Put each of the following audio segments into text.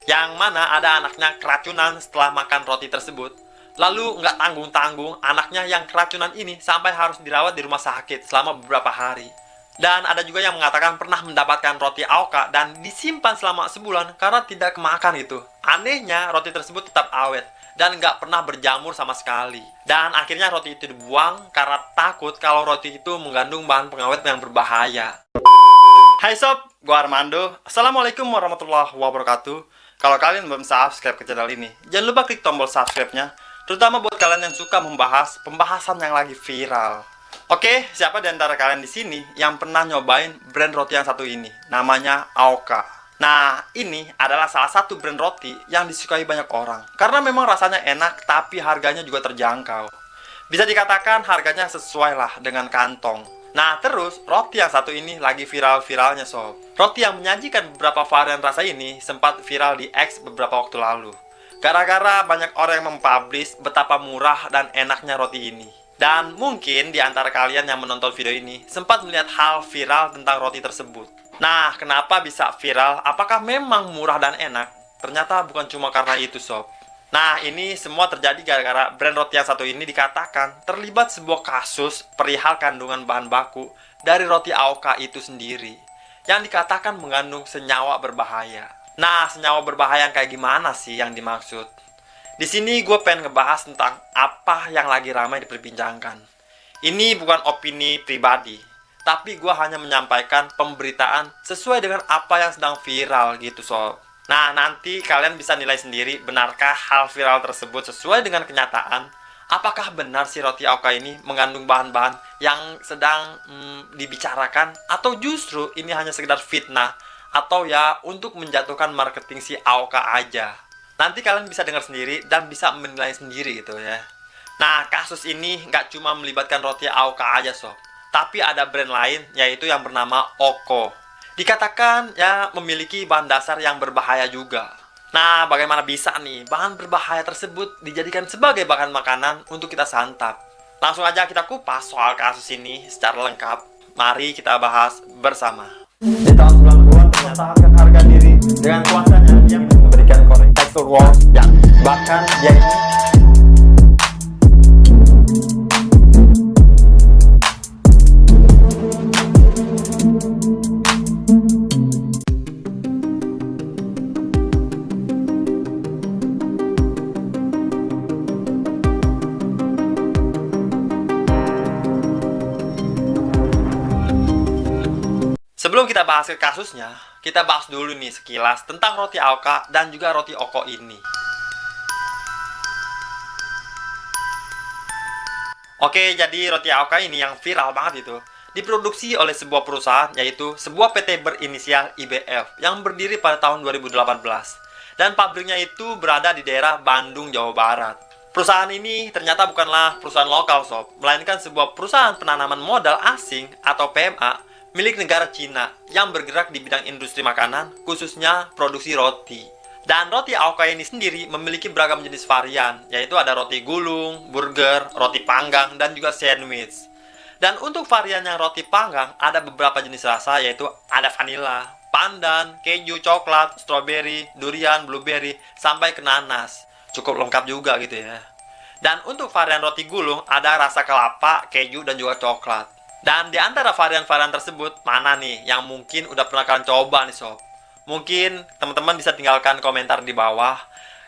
yang mana ada anaknya keracunan setelah makan roti tersebut. Lalu nggak tanggung-tanggung, anaknya yang keracunan ini sampai harus dirawat di rumah sakit selama beberapa hari. Dan ada juga yang mengatakan pernah mendapatkan roti AOK dan disimpan selama sebulan karena tidak kemakan itu. Anehnya, roti tersebut tetap awet dan nggak pernah berjamur sama sekali. Dan akhirnya roti itu dibuang karena takut kalau roti itu mengandung bahan pengawet yang berbahaya. Hai sob, gua Armando. Assalamualaikum warahmatullahi wabarakatuh. Kalau kalian belum subscribe ke channel ini, jangan lupa klik tombol subscribe-nya, terutama buat kalian yang suka membahas pembahasan yang lagi viral. Oke, siapa di antara kalian di sini yang pernah nyobain brand roti yang satu ini? Namanya AOK. Nah, ini adalah salah satu brand roti yang disukai banyak orang. Karena memang rasanya enak, tapi harganya juga terjangkau. Bisa dikatakan harganya sesuai lah dengan kantong. Nah, terus roti yang satu ini lagi viral-viralnya sob. Roti yang menyajikan beberapa varian rasa ini sempat viral di X beberapa waktu lalu. Gara-gara banyak orang yang mempublish betapa murah dan enaknya roti ini. Dan mungkin di antara kalian yang menonton video ini sempat melihat hal viral tentang roti tersebut. Nah, kenapa bisa viral? Apakah memang murah dan enak? Ternyata bukan cuma karena itu sob. Nah, ini semua terjadi gara-gara brand roti yang satu ini dikatakan terlibat sebuah kasus perihal kandungan bahan baku dari roti AOK itu sendiri, yang dikatakan mengandung senyawa berbahaya. Nah, senyawa berbahaya yang kayak gimana sih yang dimaksud? Di sini gue pengen ngebahas tentang apa yang lagi ramai diperbincangkan. Ini bukan opini pribadi, tapi gue hanya menyampaikan pemberitaan sesuai dengan apa yang sedang viral gitu sob. Nah, nanti kalian bisa nilai sendiri benarkah hal viral tersebut sesuai dengan kenyataan. Apakah benar si roti AOK ini mengandung bahan-bahan yang sedang dibicarakan, atau justru ini hanya sekedar fitnah, atau ya untuk menjatuhkan marketing si AOK aja. Nanti kalian bisa dengar sendiri dan bisa menilai sendiri gitu ya. Nah, kasus ini nggak cuma melibatkan roti AOK aja sob, tapi ada brand lain yaitu yang bernama OKO. Dikatakan ya memiliki bahan dasar yang berbahaya juga. Nah, bagaimana bisa nih bahan berbahaya tersebut dijadikan sebagai bahan makanan untuk kita santap? Langsung aja kita kupas soal kasus ini secara lengkap. Mari kita bahas bersama. Di tahun 90-an ternyata harga diri dengan kuasanya yang memberikan korek tekstur walls yang bahkan dia ini Sebelum kita bahas ke kasusnya, kita bahas dulu nih sekilas tentang roti AOK dan juga roti OKO ini. Oke, jadi roti AOK ini yang viral banget itu diproduksi oleh sebuah perusahaan, yaitu sebuah PT berinisial IBF yang berdiri pada tahun 2018. Dan pabriknya itu berada di daerah Bandung, Jawa Barat. Perusahaan ini ternyata bukanlah perusahaan lokal sob, melainkan sebuah perusahaan penanaman modal asing atau PMA milik negara Cina yang bergerak di bidang industri makanan, khususnya produksi roti. Dan roti AOK ini sendiri memiliki beragam jenis varian, yaitu ada roti gulung, burger, roti panggang, dan juga sandwich. Dan untuk varian yang roti panggang, ada beberapa jenis rasa, yaitu ada vanila, pandan, keju, coklat, stroberi, durian, blueberry, sampai ke nanas. Cukup lengkap juga gitu ya. Dan untuk varian roti gulung, ada rasa kelapa, keju, dan juga coklat. Dan di antara varian-varian tersebut, mana nih yang mungkin udah pernah kalian coba nih sob? Mungkin teman-teman bisa tinggalkan komentar di bawah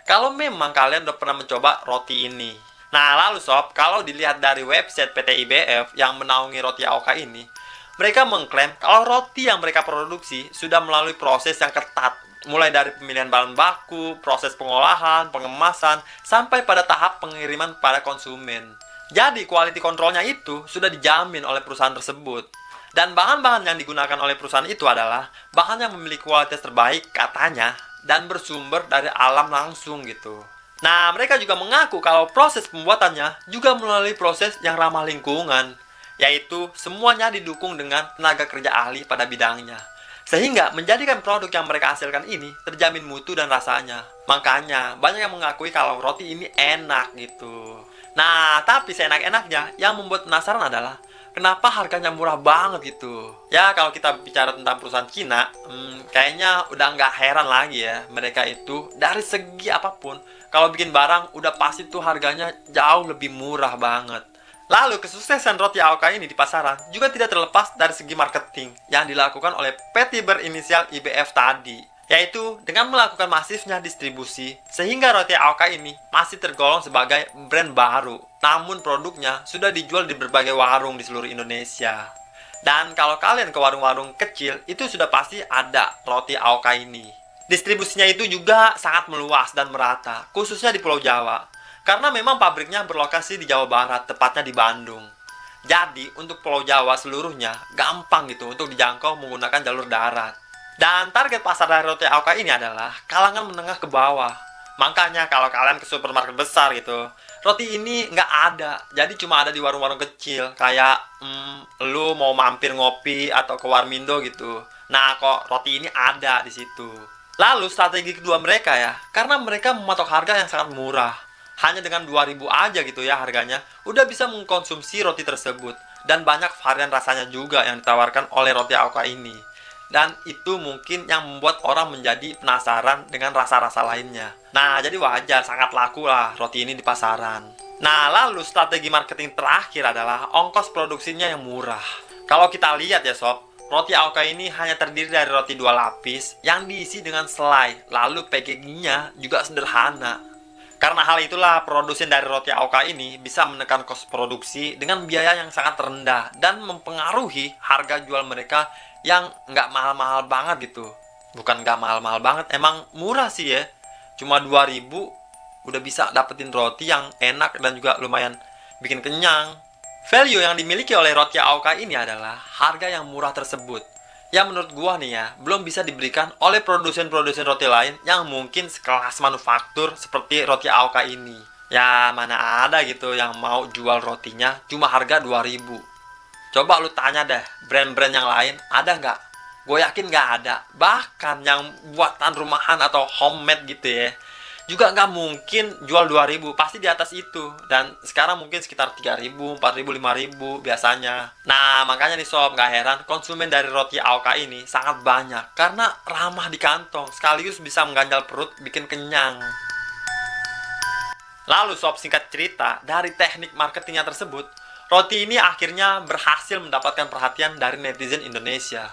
kalau memang kalian udah pernah mencoba roti ini. Nah, lalu sob, kalau dilihat dari website PT IBF yang menaungi roti AOK ini, mereka mengklaim kalau roti yang mereka produksi sudah melalui proses yang ketat, mulai dari pemilihan bahan baku, proses pengolahan, pengemasan, sampai pada tahap pengiriman pada konsumen. Jadi, quality controlnya itu sudah dijamin oleh perusahaan tersebut. Dan bahan-bahan yang digunakan oleh perusahaan itu adalah bahan yang memiliki kualitas terbaik katanya dan bersumber dari alam langsung gitu. Nah, mereka juga mengaku kalau proses pembuatannya juga melalui proses yang ramah lingkungan, yaitu semuanya didukung dengan tenaga kerja ahli pada bidangnya. Sehingga menjadikan produk yang mereka hasilkan ini terjamin mutu dan rasanya. Makanya, banyak yang mengakui kalau roti ini enak gitu. Nah, tapi seenak-enaknya yang membuat penasaran adalah kenapa harganya murah banget gitu. Ya kalau kita bicara tentang perusahaan Cina, kayaknya udah nggak heran lagi ya. Mereka itu dari segi apapun, kalau bikin barang udah pasti tuh harganya jauh lebih murah banget. Lalu kesuksesan roti AOK ini di pasaran juga tidak terlepas dari segi marketing yang dilakukan oleh PT berinisial IBF tadi, yaitu dengan melakukan masifnya distribusi sehingga roti AOK ini masih tergolong sebagai brand baru, namun produknya sudah dijual di berbagai warung di seluruh Indonesia. Dan kalau kalian ke warung-warung kecil, itu sudah pasti ada roti AOK ini. Distribusinya itu juga sangat meluas dan merata, khususnya di Pulau Jawa. Karena memang pabriknya berlokasi di Jawa Barat, tepatnya di Bandung. Jadi, untuk Pulau Jawa seluruhnya gampang gitu untuk dijangkau menggunakan jalur darat. Dan target pasar dari roti AOK ini adalah kalangan menengah ke bawah. Makanya kalau kalian ke supermarket besar gitu, roti ini nggak ada. Jadi cuma ada di warung-warung kecil. Kayak lu mau mampir ngopi atau ke Warmindo gitu. Nah, kok roti ini ada di situ. Lalu strategi kedua mereka ya, karena mereka mematok harga yang sangat murah. Hanya dengan 2.000 aja gitu ya harganya, udah bisa mengkonsumsi roti tersebut. Dan banyak varian rasanya juga yang ditawarkan oleh roti AOK ini. Dan itu mungkin yang membuat orang menjadi penasaran dengan rasa-rasa lainnya. Nah, jadi wajar, sangat laku lah roti ini di pasaran. Nah, lalu strategi marketing terakhir adalah ongkos produksinya yang murah. Kalau kita lihat ya sob, roti AOK ini hanya terdiri dari roti 2 lapis yang diisi dengan selai. Lalu packagingnya juga sederhana. Karena hal itulah produsen dari roti AOK ini bisa menekan kos produksi dengan biaya yang sangat rendah dan mempengaruhi harga jual mereka yang nggak mahal-mahal banget gitu. Bukan nggak mahal-mahal banget, emang murah sih ya. Cuma 2.000 udah bisa dapetin roti yang enak dan juga lumayan bikin kenyang. Value yang dimiliki oleh roti AOK ini adalah harga yang murah tersebut, yang menurut gua nih ya, belum bisa diberikan oleh produsen-produsen roti lain yang mungkin sekelas manufaktur seperti roti AOK ini. Ya, mana ada gitu yang mau jual rotinya cuma harga 2.000. Coba lu tanya deh, brand-brand yang lain ada nggak? Gue yakin nggak ada. Bahkan yang buatan rumahan atau homemade gitu ya, juga nggak mungkin jual 2.000, pasti di atas itu. Dan sekarang mungkin sekitar 3.000, 4.000, 5.000 biasanya. Nah, makanya nih sob, nggak heran konsumen dari roti AOK ini sangat banyak. Karena ramah di kantong, sekaligus bisa mengganjal perut, bikin kenyang. Lalu sob, singkat cerita, dari teknik marketingnya tersebut, roti ini akhirnya berhasil mendapatkan perhatian dari netizen Indonesia.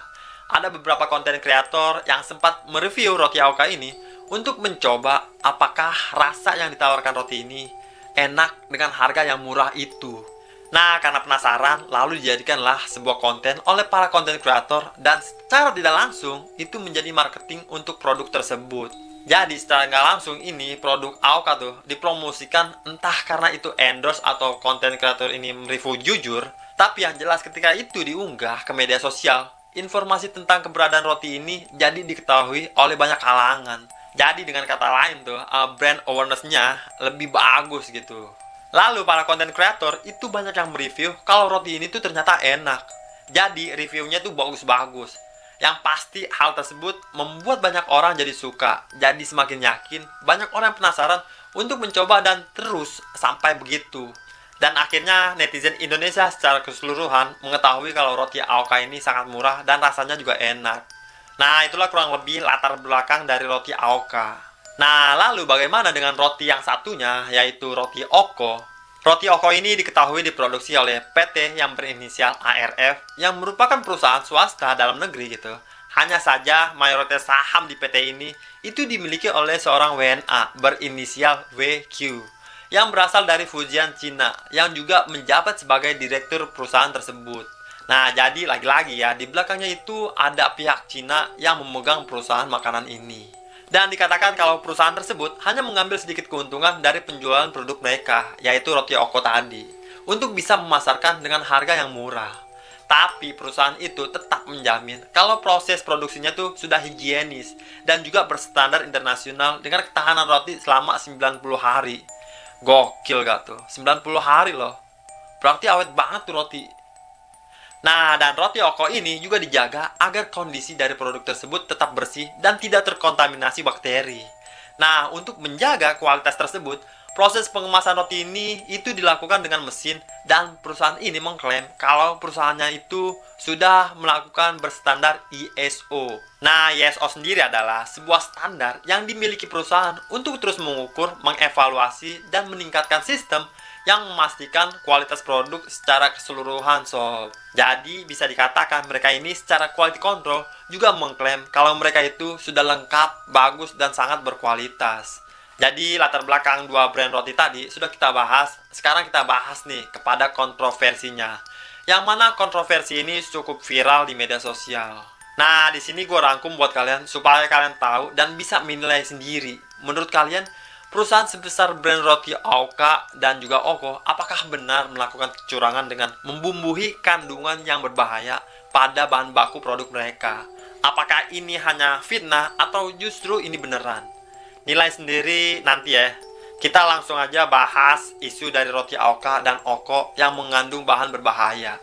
Ada beberapa konten kreator yang sempat mereview roti AOK ini untuk mencoba apakah rasa yang ditawarkan roti ini enak dengan harga yang murah itu. Nah, karena penasaran, lalu dijadikanlah sebuah konten oleh para konten kreator dan secara tidak langsung itu menjadi marketing untuk produk tersebut. Jadi secara nggak langsung ini produk AOK tuh dipromosikan entah karena itu endorse atau konten kreator ini mereview jujur, tapi yang jelas ketika itu diunggah ke media sosial, informasi tentang keberadaan roti ini jadi diketahui oleh banyak kalangan. Jadi dengan kata lain tuh, brand awareness-nya lebih bagus gitu. Lalu para konten kreator itu banyak yang mereview kalau roti ini tuh ternyata enak. Jadi reviewnya tuh bagus-bagus. Yang pasti hal tersebut membuat banyak orang jadi suka. Jadi semakin yakin, banyak orang yang penasaran untuk mencoba dan terus sampai begitu. Dan akhirnya netizen Indonesia secara keseluruhan mengetahui kalau roti AOK ini sangat murah dan rasanya juga enak. Nah, itulah kurang lebih latar belakang dari roti AOK. Nah, lalu bagaimana dengan roti yang satunya, yaitu roti Oko? Roti Oko ini diketahui diproduksi oleh PT yang berinisial ARF, yang merupakan perusahaan swasta dalam negeri gitu. Hanya saja mayoritas saham di PT ini itu dimiliki oleh seorang WNA berinisial WQ, yang berasal dari Fujian, Cina, yang juga menjabat sebagai direktur perusahaan tersebut. Nah, jadi lagi-lagi ya, di belakangnya itu ada pihak Cina yang memegang perusahaan makanan ini. Dan dikatakan kalau perusahaan tersebut hanya mengambil sedikit keuntungan dari penjualan produk mereka, yaitu roti Oko tadi, untuk bisa memasarkan dengan harga yang murah. Tapi perusahaan itu tetap menjamin kalau proses produksinya tuh sudah higienis dan juga berstandar internasional dengan ketahanan roti selama 90 hari. Gokil gak tuh? 90 hari loh. Berarti awet banget tuh roti. Nah, dan roti Oko ini juga dijaga agar kondisi dari produk tersebut tetap bersih dan tidak terkontaminasi bakteri. Nah, untuk menjaga kualitas tersebut, Proses pengemasan roti ini itu dilakukan dengan mesin dan perusahaan ini mengklaim kalau perusahaannya itu sudah melakukan berstandar ISO. Nah, ISO sendiri adalah sebuah standar yang dimiliki perusahaan untuk terus mengukur, mengevaluasi, dan meningkatkan sistem yang memastikan kualitas produk secara keseluruhan, sob. Jadi bisa dikatakan mereka ini secara quality control juga mengklaim kalau mereka itu sudah lengkap, bagus, dan sangat berkualitas. Jadi latar belakang dua brand roti tadi sudah kita bahas. Sekarang kita bahas nih kepada kontroversinya. Yang mana kontroversi ini cukup viral di media sosial. Nah, di sini gue rangkum buat kalian supaya kalian tahu dan bisa menilai sendiri. Menurut kalian, perusahaan sebesar brand roti Aoka dan juga Oko apakah benar melakukan kecurangan dengan membumbuhi kandungan yang berbahaya pada bahan baku produk mereka? Apakah ini hanya fitnah atau justru ini beneran? Nilai sendiri nanti ya. Kita langsung aja bahas isu dari roti Aoka dan Oko yang mengandung bahan berbahaya.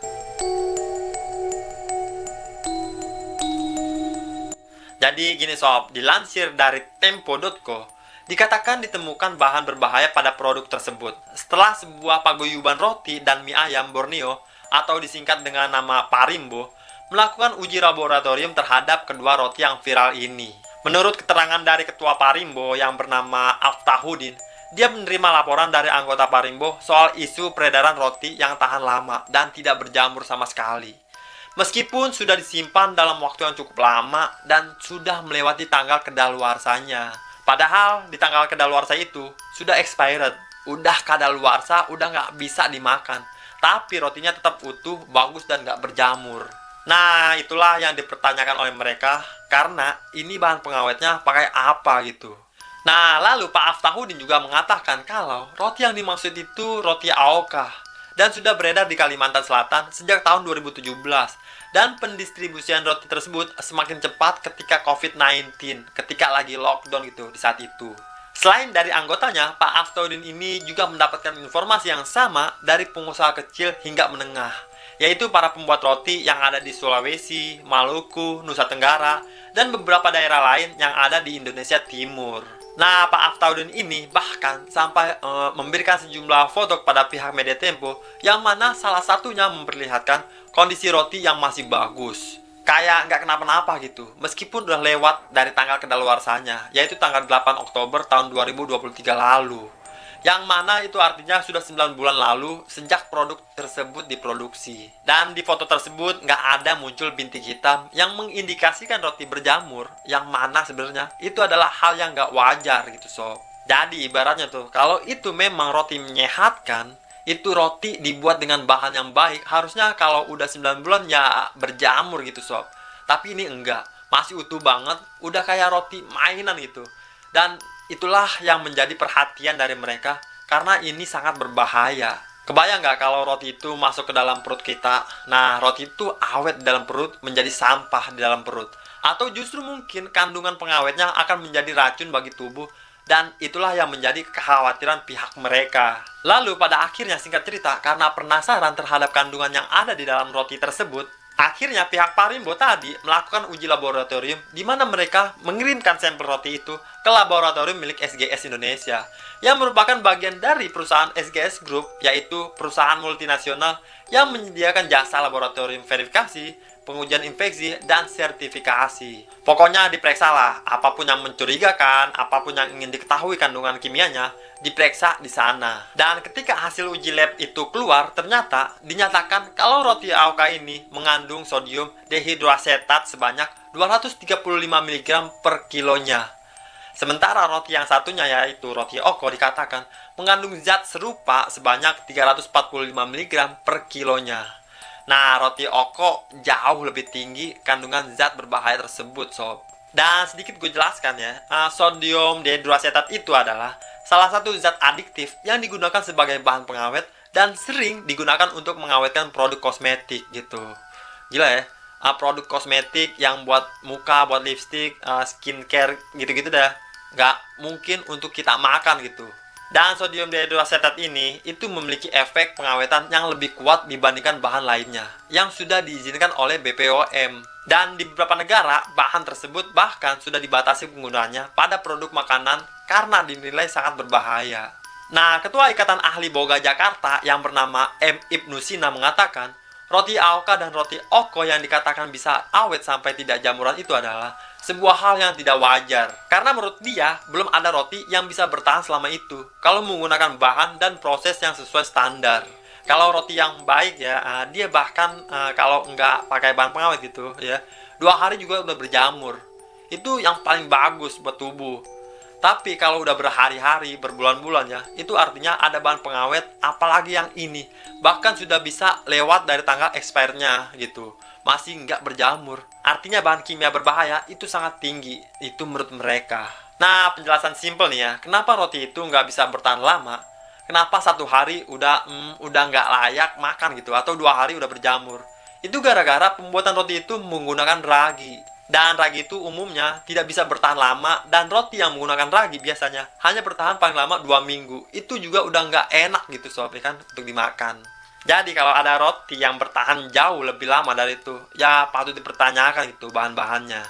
Jadi gini sob, dilansir dari tempo.co, dikatakan ditemukan bahan berbahaya pada produk tersebut setelah sebuah paguyuban roti dan mie ayam Borneo atau disingkat dengan nama Parimbo melakukan uji laboratorium terhadap kedua roti yang viral ini. Menurut keterangan dari ketua Parimbo yang bernama Aftahudin, dia menerima laporan dari anggota Parimbo soal isu peredaran roti yang tahan lama dan tidak berjamur sama sekali. Meskipun sudah disimpan dalam waktu yang cukup lama dan sudah melewati tanggal kadaluarsanya. Padahal di tanggal kadaluarsa itu sudah expired, udah kadaluarsa, udah nggak bisa dimakan. Tapi rotinya tetap utuh, bagus dan nggak berjamur. Nah, itulah yang dipertanyakan oleh mereka, karena ini bahan pengawetnya pakai apa gitu. Nah, lalu Pak Aftahudin juga mengatakan kalau roti yang dimaksud itu roti Aoka dan sudah beredar di Kalimantan Selatan sejak tahun 2017. Dan pendistribusian roti tersebut semakin cepat ketika COVID-19, ketika lagi lockdown gitu di saat itu. Selain dari anggotanya, Pak Aftahudin ini juga mendapatkan informasi yang sama dari pengusaha kecil hingga menengah, yaitu para pembuat roti yang ada di Sulawesi, Maluku, Nusa Tenggara, dan beberapa daerah lain yang ada di Indonesia Timur. Nah, Pak Aftahudin ini bahkan sampai memberikan sejumlah foto kepada pihak media Tempo, yang mana salah satunya memperlihatkan kondisi roti yang masih bagus. Kayak nggak kenapa-napa gitu, meskipun udah lewat dari tanggal kadaluarsanya, yaitu tanggal 8 Oktober tahun 2023 lalu. Yang mana itu artinya sudah 9 bulan lalu sejak produk tersebut diproduksi. Dan di foto tersebut nggak ada muncul bintik hitam yang mengindikasikan roti berjamur, yang mana sebenarnya itu adalah hal yang nggak wajar gitu sob. Jadi ibaratnya tuh, kalau itu memang roti menyehatkan, itu roti dibuat dengan bahan yang baik, harusnya kalau udah 9 bulan ya berjamur gitu sob. Tapi ini enggak, masih utuh banget, udah kayak roti mainan gitu. Dan itulah yang menjadi perhatian dari mereka, karena ini sangat berbahaya. Kebayang nggak kalau roti itu masuk ke dalam perut kita? Nah, roti itu awet di dalam perut, menjadi sampah di dalam perut. Atau justru mungkin kandungan pengawetnya akan menjadi racun bagi tubuh. Dan itulah yang menjadi kekhawatiran pihak mereka. Lalu pada akhirnya, singkat cerita, karena penasaran terhadap kandungan yang ada di dalam roti tersebut, akhirnya pihak Parimbo tadi melakukan uji laboratorium, di mana mereka mengirimkan sampel roti itu ke laboratorium milik SGS Indonesia, yang merupakan bagian dari perusahaan SGS Group, yaitu perusahaan multinasional yang menyediakan jasa laboratorium verifikasi, pengujian infeksi, dan sertifikasi. Pokoknya diperiksa lah, apapun yang mencurigakan, apapun yang ingin diketahui kandungan kimianya, diperiksa di sana. Dan ketika hasil uji lab itu keluar, ternyata dinyatakan kalau roti Aoka ini mengandung sodium dehidroasetat sebanyak 235 mg per kilonya. Sementara roti yang satunya, yaitu roti Oko, dikatakan mengandung zat serupa sebanyak 345 mg per kilonya. Nah, roti Oko jauh lebih tinggi kandungan zat berbahaya tersebut sob. Dan sedikit gue jelaskan ya, sodium dehidroasetat itu adalah salah satu zat adiktif yang digunakan sebagai bahan pengawet dan sering digunakan untuk mengawetkan produk kosmetik gitu. Gila ya, produk kosmetik yang buat muka, buat lipstick, skincare gitu-gitu dah, nggak mungkin untuk kita makan gitu. Dan sodium dehidroasetat ini itu memiliki efek pengawetan yang lebih kuat dibandingkan bahan lainnya yang sudah diizinkan oleh BPOM. Dan di beberapa negara, bahan tersebut bahkan sudah dibatasi penggunaannya pada produk makanan karena dinilai sangat berbahaya. Nah, Ketua Ikatan Ahli Boga Jakarta yang bernama M. Ibnu Sina mengatakan, roti AOK dan roti OKO yang dikatakan bisa awet sampai tidak jamuran itu adalah sebuah hal yang tidak wajar. Karena menurut dia, belum ada roti yang bisa bertahan selama itu kalau menggunakan bahan dan proses yang sesuai standar. Kalau roti yang baik ya, dia bahkan kalau nggak pakai bahan pengawet gitu ya, 2 hari juga udah berjamur. Itu yang paling bagus buat tubuh. Tapi kalau udah berhari-hari, berbulan-bulan ya, itu artinya ada bahan pengawet, apalagi yang ini. Bahkan sudah bisa lewat dari tanggal expire-nya gitu. Masih nggak berjamur. Artinya bahan kimia berbahaya itu sangat tinggi. Itu menurut mereka. Nah, penjelasan simpel nih ya. Kenapa roti itu nggak bisa bertahan lama? Kenapa 1 hari udah nggak layak makan gitu? Atau 2 hari udah berjamur? Itu gara-gara pembuatan roti itu menggunakan ragi. Dan ragi itu umumnya tidak bisa bertahan lama. Dan roti yang menggunakan ragi biasanya hanya bertahan paling lama 2 minggu. Itu juga udah nggak enak gitu sob, ya kan, untuk dimakan. Jadi kalau ada roti yang bertahan jauh lebih lama dari itu, ya patut dipertanyakan itu bahan-bahannya.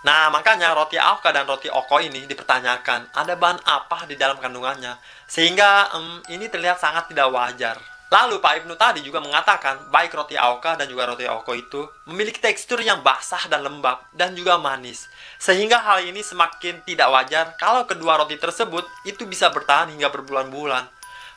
Nah, makanya roti AOK dan roti OKO ini dipertanyakan, ada bahan apa di dalam kandungannya, sehingga ini terlihat sangat tidak wajar. Lalu Pak Ibnu tadi juga mengatakan, baik roti AOK dan juga roti OKO itu memiliki tekstur yang basah dan lembab, dan juga manis. Sehingga hal ini semakin tidak wajar kalau kedua roti tersebut itu bisa bertahan hingga berbulan-bulan.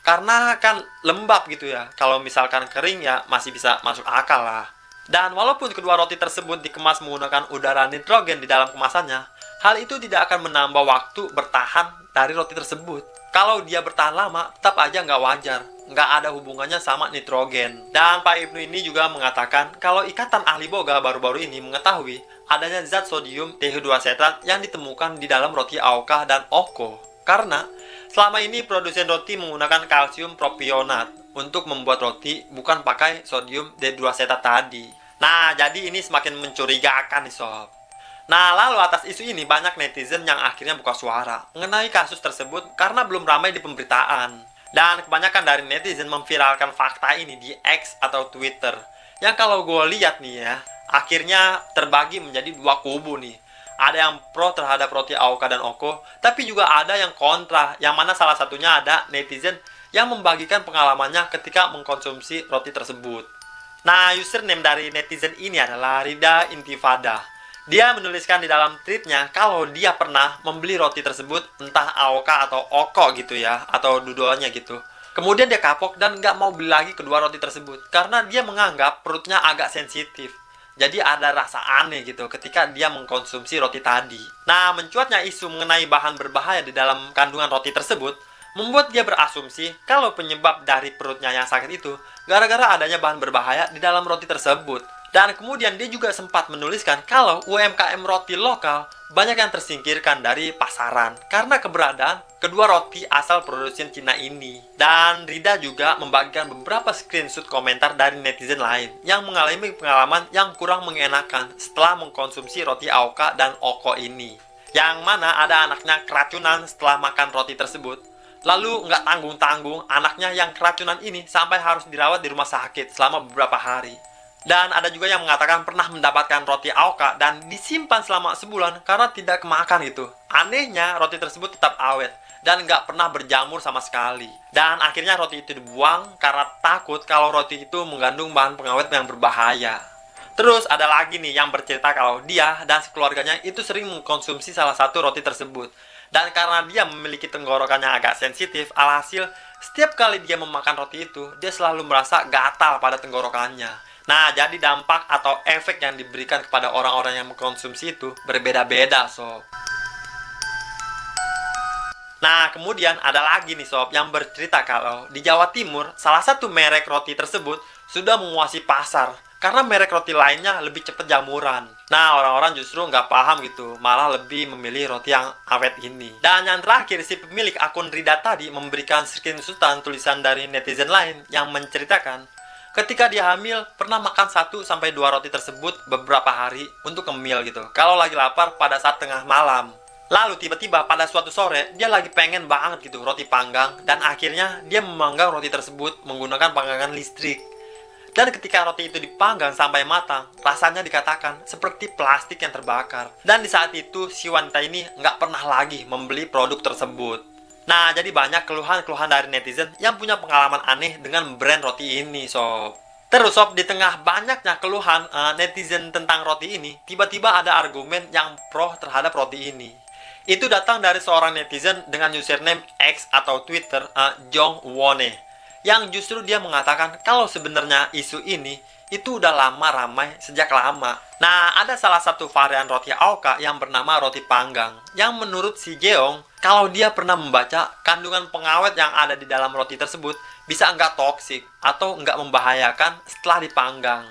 Karena kan lembab gitu ya, kalau misalkan kering ya masih bisa masuk akal lah. Dan walaupun kedua roti tersebut dikemas menggunakan udara nitrogen di dalam kemasannya, hal itu tidak akan menambah waktu bertahan dari roti tersebut. Kalau dia bertahan lama, tetap aja nggak wajar. Nggak ada hubungannya sama nitrogen. Dan Pak Ibnu ini juga mengatakan kalau Ikatan Ahli Boga baru-baru ini mengetahui adanya zat sodium dihidroasetat yang ditemukan di dalam roti AOK dan OKO. Karena selama ini produsen roti menggunakan kalsium propionat untuk membuat roti, bukan pakai sodium dihidroasetat tadi. Nah, jadi ini semakin mencurigakan nih sob. Nah, lalu atas isu ini banyak netizen yang akhirnya buka suara mengenai kasus tersebut karena belum ramai di pemberitaan. Dan kebanyakan dari netizen memviralkan fakta ini di X atau Twitter. Yang kalau gue lihat nih ya, akhirnya terbagi menjadi 2 kubu nih. Ada yang pro terhadap roti AOK dan OKO, tapi juga ada yang kontra, yang mana salah satunya ada netizen yang membagikan pengalamannya ketika mengkonsumsi roti tersebut. Nah, username dari netizen ini adalah Rida Intifada. Dia menuliskan di dalam tweetnya kalau dia pernah membeli roti tersebut, entah AOK atau OKO gitu ya, atau dua-duanya gitu. Kemudian dia kapok dan nggak mau beli lagi kedua roti tersebut, karena dia menganggap perutnya agak sensitif. Jadi ada rasa aneh gitu ketika dia mengkonsumsi roti tadi. Nah, mencuatnya isu mengenai bahan berbahaya di dalam kandungan roti tersebut, membuat dia berasumsi kalau penyebab dari perutnya yang sakit itu gara-gara adanya bahan berbahaya di dalam roti tersebut. Dan kemudian dia juga sempat menuliskan kalau UMKM roti lokal banyak yang tersingkirkan dari pasaran karena keberadaan kedua roti asal produsen Cina ini. Dan Rida juga membagikan beberapa screenshot komentar dari netizen lain yang mengalami pengalaman yang kurang mengenakan setelah mengkonsumsi roti AOK dan OKO ini. Yang mana ada anaknya keracunan setelah makan roti tersebut. Lalu nggak tanggung-tanggung anaknya yang keracunan ini sampai harus dirawat di rumah sakit selama beberapa hari. Dan ada juga yang mengatakan pernah mendapatkan roti AOK dan disimpan selama sebulan karena tidak kemakan gitu. Anehnya roti tersebut tetap awet dan nggak pernah berjamur sama sekali. Dan akhirnya roti itu dibuang karena takut kalau roti itu mengandung bahan pengawet yang berbahaya. Terus ada lagi nih yang bercerita kalau dia dan sekeluarganya itu sering mengkonsumsi salah satu roti tersebut. Dan karena dia memiliki tenggorokannya agak sensitif, alhasil setiap kali dia memakan roti itu, dia selalu merasa gatal pada tenggorokannya. Nah, jadi dampak atau efek yang diberikan kepada orang-orang yang mengkonsumsi itu berbeda-beda, sob. Nah, kemudian ada lagi nih, sob, yang bercerita kalau di Jawa Timur, salah satu merek roti tersebut sudah menguasai pasar karena merek roti lainnya lebih cepat jamuran. Nah, orang-orang justru nggak paham gitu, malah lebih memilih roti yang awet ini. Dan yang terakhir, si pemilik akun Rida tadi memberikan screenshotan tulisan dari netizen lain yang menceritakan ketika dia hamil, pernah makan 1-2 roti tersebut beberapa hari untuk ngemil gitu. Kalau lagi lapar pada saat tengah malam. Lalu tiba-tiba pada suatu sore, dia lagi pengen banget gitu roti panggang. Dan akhirnya dia memanggang roti tersebut menggunakan panggangan listrik. Dan ketika roti itu dipanggang sampai matang, rasanya dikatakan seperti plastik yang terbakar. Dan di saat itu, si wanita ini nggak pernah lagi membeli produk tersebut. Nah, jadi banyak keluhan-keluhan dari netizen yang punya pengalaman aneh dengan brand roti ini, sob. Terus, sob, di tengah banyaknya keluhan netizen tentang roti ini, tiba-tiba ada argumen yang pro terhadap roti ini. Itu datang dari seorang netizen dengan username X atau Twitter, Jong Wone, yang justru dia mengatakan kalau sebenarnya isu ini itu udah lama ramai sejak lama. Nah, ada salah satu varian roti Aoka yang bernama roti panggang, yang menurut si Jeong, kalau dia pernah membaca kandungan pengawet yang ada di dalam roti tersebut bisa nggak toksik atau nggak membahayakan setelah dipanggang.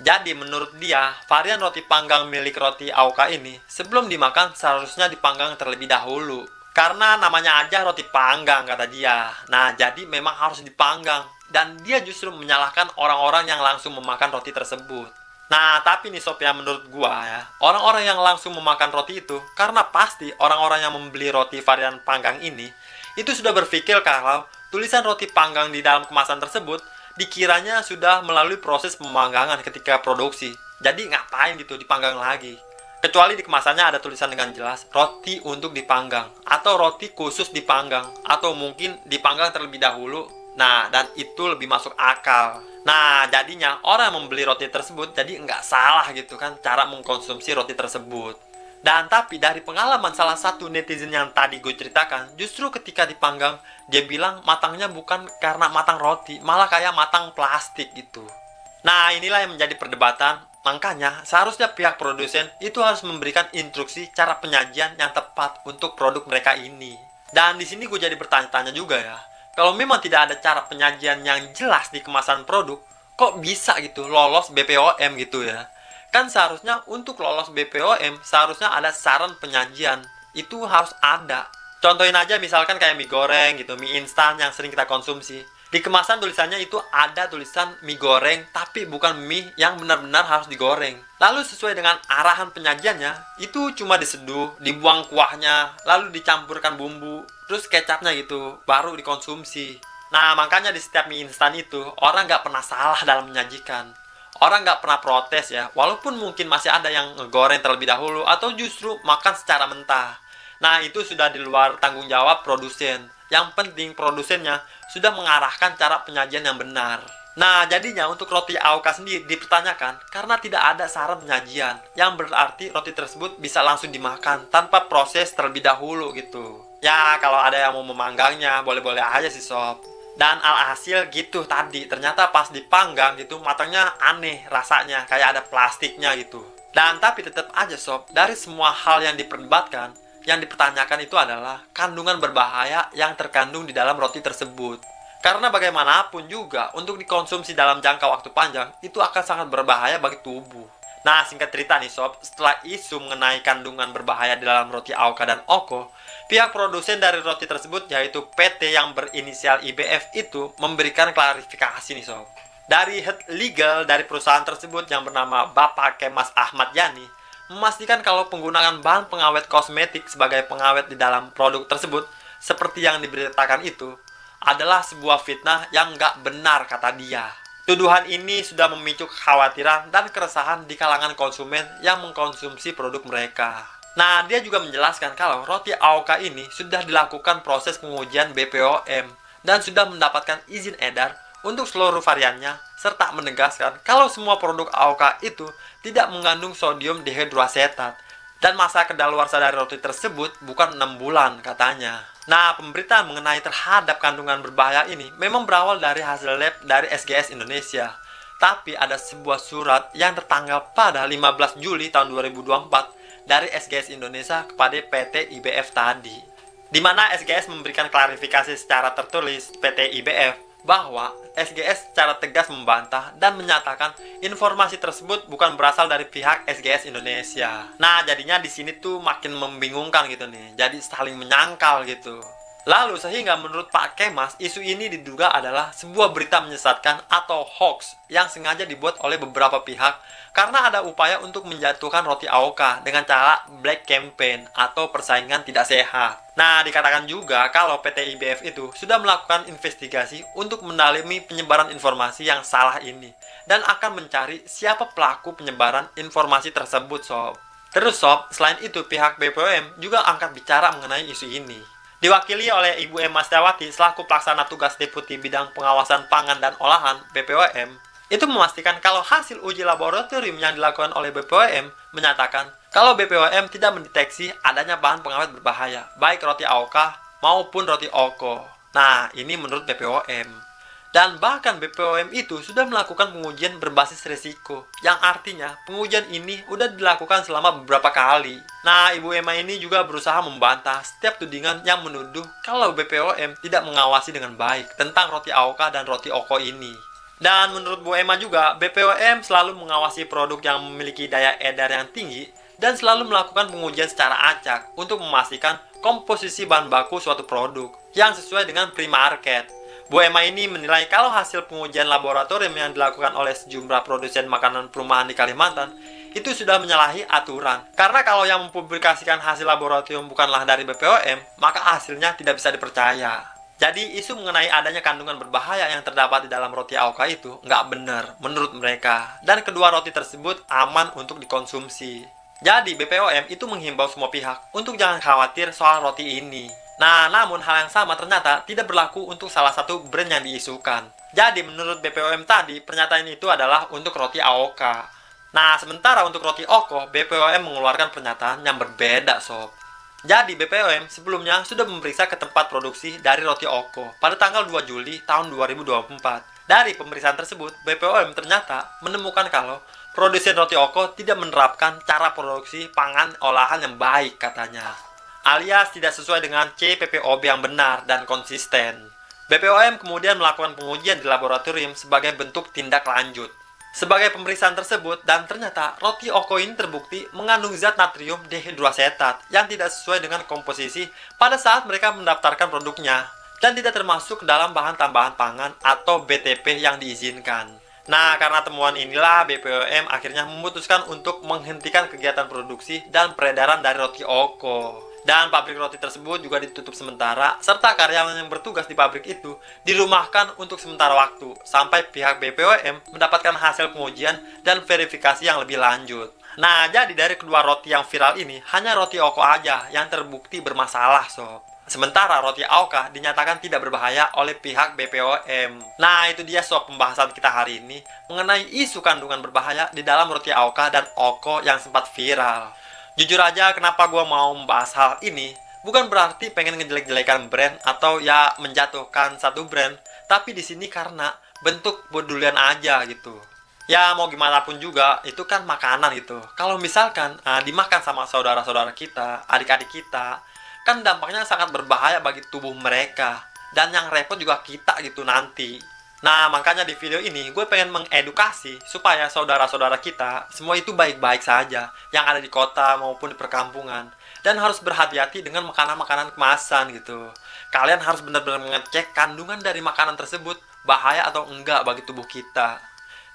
Jadi menurut dia, varian roti panggang milik roti Aoka ini sebelum dimakan seharusnya dipanggang terlebih dahulu. Karena namanya aja roti panggang, kata dia. Nah, jadi memang harus dipanggang. Dan dia justru menyalahkan orang-orang yang langsung memakan roti tersebut. Nah, tapi nih sob ya, menurut gua ya, orang-orang yang langsung memakan roti itu, karena pasti orang-orang yang membeli roti varian panggang ini, itu sudah berpikir kalau tulisan roti panggang di dalam kemasan tersebut dikiranya sudah melalui proses pemanggangan ketika produksi. Jadi ngapain gitu dipanggang lagi? Kecuali di kemasannya ada tulisan dengan jelas roti untuk dipanggang, atau roti khusus dipanggang, atau mungkin dipanggang terlebih dahulu. Nah, dan itu lebih masuk akal. Nah, jadinya orang yang membeli roti tersebut jadi nggak salah gitu kan cara mengkonsumsi roti tersebut. Dan tapi dari pengalaman salah satu netizen yang tadi gue ceritakan, justru ketika dipanggang, dia bilang matangnya bukan karena matang roti, malah kayak matang plastik gitu. Nah, inilah yang menjadi perdebatan. Makanya, seharusnya pihak produsen itu harus memberikan instruksi cara penyajian yang tepat untuk produk mereka ini. Dan di sini gue jadi bertanya-tanya juga ya. Kalau memang tidak ada cara penyajian yang jelas di kemasan produk, kok bisa gitu lolos BPOM gitu ya? Kan seharusnya untuk lolos BPOM, seharusnya ada saran penyajian. Itu harus ada. Contohin aja misalkan kayak mie goreng gitu, mie instan yang sering kita konsumsi. Di kemasan tulisannya itu ada tulisan mie goreng, tapi bukan mie yang benar-benar harus digoreng. Lalu sesuai dengan arahan penyajiannya, itu cuma diseduh, dibuang kuahnya, lalu dicampurkan bumbu, terus kecapnya gitu, baru dikonsumsi. Nah, makanya di setiap mie instan itu, orang nggak pernah salah dalam menyajikan. Orang nggak pernah protes ya, walaupun mungkin masih ada yang ngegoreng terlebih dahulu, atau justru makan secara mentah. Nah, itu sudah di luar tanggung jawab produsen. Yang penting produsennya sudah mengarahkan cara penyajian yang benar. Nah, jadinya untuk roti Aoka sendiri dipertanyakan karena tidak ada saran penyajian, yang berarti roti tersebut bisa langsung dimakan tanpa proses terlebih dahulu gitu. Ya, kalau ada yang mau memanggangnya, boleh-boleh aja sih sob. Dan alhasil gitu tadi, ternyata pas dipanggang gitu matangnya aneh rasanya, kayak ada plastiknya gitu. Dan tapi tetap aja sob, dari semua hal yang diperdebatkan, yang dipertanyakan itu adalah kandungan berbahaya yang terkandung di dalam roti tersebut. Karena bagaimanapun juga, untuk dikonsumsi dalam jangka waktu panjang, itu akan sangat berbahaya bagi tubuh. Nah, singkat cerita nih sob, setelah isu mengenai kandungan berbahaya di dalam roti Aoka dan Oko, pihak produsen dari roti tersebut, yaitu PT yang berinisial IBF itu, memberikan klarifikasi nih sob. Dari head legal dari perusahaan tersebut yang bernama Bapak Kemas Ahmad Yani, memastikan kalau penggunaan bahan pengawet kosmetik sebagai pengawet di dalam produk tersebut, seperti yang diberitakan itu, adalah sebuah fitnah yang nggak benar, kata dia. Tuduhan ini sudah memicu kekhawatiran dan keresahan di kalangan konsumen yang mengkonsumsi produk mereka. Nah, dia juga menjelaskan kalau roti Aoka ini sudah dilakukan proses pengujian BPOM dan sudah mendapatkan izin edar untuk seluruh variannya, serta menegaskan kalau semua produk Aoka itu tidak mengandung sodium dihidroasetat, dan masa kedaluarsa dari roti tersebut bukan 6 bulan katanya. Nah, pemberitaan mengenai terhadap kandungan berbahaya ini memang berawal dari hasil lab dari SGS Indonesia. Tapi ada sebuah surat yang tertanggal pada 15 Juli tahun 2024 dari SGS Indonesia kepada PT IBF tadi, di mana SGS memberikan klarifikasi secara tertulis PT IBF bahwa SGS secara tegas membantah dan menyatakan informasi tersebut bukan berasal dari pihak SGS Indonesia. Nah, jadinya di sini tuh makin membingungkan gitu nih. Jadi saling menyangkal gitu. Lalu sehingga menurut Pak Kemas, isu ini diduga adalah sebuah berita menyesatkan atau hoax yang sengaja dibuat oleh beberapa pihak karena ada upaya untuk menjatuhkan roti Aoka dengan cara black campaign atau persaingan tidak sehat. Nah, dikatakan juga kalau PT IBF itu sudah melakukan investigasi untuk mendalami penyebaran informasi yang salah ini dan akan mencari siapa pelaku penyebaran informasi tersebut sob. Terus sob, selain itu pihak BPOM juga angkat bicara mengenai isu ini. Diwakili oleh Ibu Emma Setiawati selaku pelaksana tugas Deputi Bidang Pengawasan Pangan dan Olahan BPOM, itu memastikan kalau hasil uji laboratorium yang dilakukan oleh BPOM menyatakan kalau BPOM tidak mendeteksi adanya bahan pengawet berbahaya, baik roti AOK maupun roti OKO. Nah, ini menurut BPOM. Dan bahkan BPOM itu sudah melakukan pengujian berbasis risiko, yang artinya pengujian ini udah dilakukan selama beberapa kali. Nah, Ibu Emma ini juga berusaha membantah setiap tudingan yang menuduh kalau BPOM tidak mengawasi dengan baik tentang roti AOK dan roti OKO ini. Dan menurut Bu Emma juga, BPOM selalu mengawasi produk yang memiliki daya edar yang tinggi dan selalu melakukan pengujian secara acak untuk memastikan komposisi bahan baku suatu produk yang sesuai dengan pre-market. Bu Emma ini menilai kalau hasil pengujian laboratorium yang dilakukan oleh sejumlah produsen makanan perumahan di Kalimantan itu sudah menyalahi aturan. Karena kalau yang mempublikasikan hasil laboratorium bukanlah dari BPOM, maka hasilnya tidak bisa dipercaya. Jadi isu mengenai adanya kandungan berbahaya yang terdapat di dalam roti AOK itu nggak benar menurut mereka. Dan kedua roti tersebut aman untuk dikonsumsi. Jadi BPOM itu menghimbau semua pihak untuk jangan khawatir soal roti ini. Nah, namun hal yang sama ternyata tidak berlaku untuk salah satu brand yang diisukan. Jadi, menurut BPOM tadi, pernyataan itu adalah untuk roti AOK. Nah, sementara untuk roti OKO, BPOM mengeluarkan pernyataan yang berbeda, sob. Jadi, BPOM sebelumnya sudah memeriksa ke tempat produksi dari roti OKO pada tanggal 2 Juli tahun 2024. Dari pemeriksaan tersebut, BPOM ternyata menemukan kalau produsen roti OKO tidak menerapkan cara produksi pangan olahan yang baik katanya, alias tidak sesuai dengan CPPOB yang benar dan konsisten. BPOM kemudian melakukan pengujian di laboratorium sebagai bentuk tindak lanjut sebagai pemeriksaan tersebut, dan ternyata roti OKO ini terbukti mengandung zat natrium dehidroasetat yang tidak sesuai dengan komposisi pada saat mereka mendaftarkan produknya dan tidak termasuk ke dalam bahan tambahan pangan atau BTP yang diizinkan. Nah, karena temuan inilah BPOM akhirnya memutuskan untuk menghentikan kegiatan produksi dan peredaran dari roti OKO. Dan pabrik roti tersebut juga ditutup sementara, serta karyawan yang bertugas di pabrik itu dirumahkan untuk sementara waktu, sampai pihak BPOM mendapatkan hasil pengujian dan verifikasi yang lebih lanjut. Nah, jadi dari kedua roti yang viral ini, hanya roti OKO aja yang terbukti bermasalah, sob. Sementara roti AOK dinyatakan tidak berbahaya oleh pihak BPOM. Nah, itu dia sob pembahasan kita hari ini mengenai isu kandungan berbahaya di dalam roti AOK dan OKO yang sempat viral. Jujur aja, kenapa gue mau membahas hal ini bukan berarti pengen ngejelek-jelekan brand atau ya menjatuhkan satu brand, tapi di sini karena bentuk pedulian aja gitu. Ya mau gimana pun juga itu kan makanan gitu. Kalau misalkan dimakan sama saudara-saudara kita, adik-adik kita, kan dampaknya sangat berbahaya bagi tubuh mereka, dan yang repot juga kita gitu nanti. Nah, makanya di video ini gue pengen mengedukasi supaya saudara-saudara kita semua itu baik-baik saja, yang ada di kota maupun di perkampungan, dan harus berhati-hati dengan makanan-makanan kemasan gitu. Kalian harus benar-benar mengecek kandungan dari makanan tersebut bahaya atau enggak bagi tubuh kita.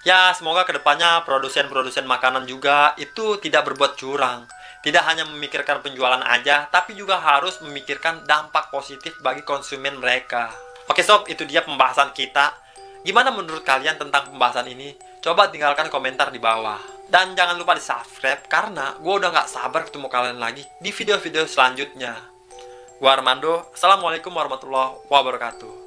Ya, semoga kedepannya produsen-produsen makanan juga itu tidak berbuat curang. Tidak hanya memikirkan penjualan aja, tapi juga harus memikirkan dampak positif bagi konsumen mereka. Oke sob, itu dia pembahasan kita. Gimana menurut kalian tentang pembahasan ini? Coba tinggalkan komentar di bawah. Dan jangan lupa di subscribe, karena gue udah gak sabar ketemu kalian lagi di video-video selanjutnya. Gue Armando, Assalamualaikum warahmatullahi wabarakatuh.